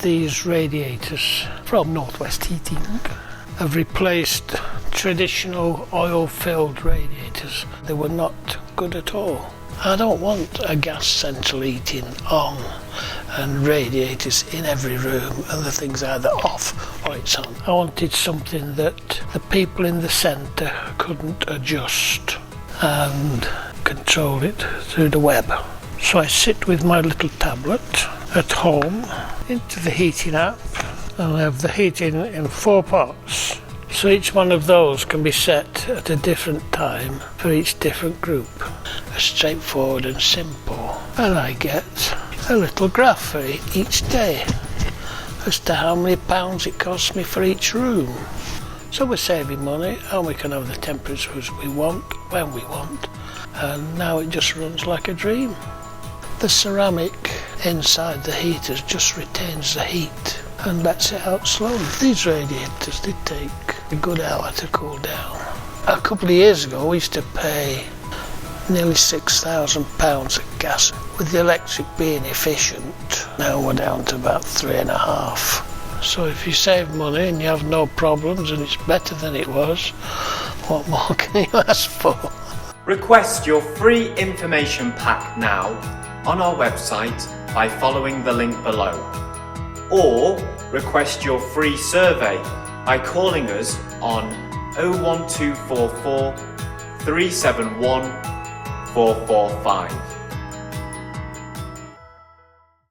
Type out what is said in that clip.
these radiators from Northwest Heating. I've replaced traditional oil-filled radiators. They were not good at all. I don't want a gas central heating on and radiators in every room and the thing's either off or it's on. I wanted something that the people in the centre couldn't adjust and control it through the web. So I sit with my little tablet at home into the heating app, and I have the heating in 4 parts. So each one of those can be set at a different time for each different group. Straightforward and simple. And I get a little graph for each day as to how many pounds it costs me for each room. So we're saving money and we can have the temperatures we want, when we want. And now it just runs like a dream. The ceramic inside the heaters just retains the heat and lets it out slowly. These radiators, they take a good hour to cool down. A couple of years ago we used to pay nearly £6,000 of gas. With the electric being efficient, now we're down to about 3.5. So if you save money and you have no problems and it's better than it was, what more can you ask for? Request your free information pack now on our website by following the link below. Or request your free survey by calling us on 01244 371 445.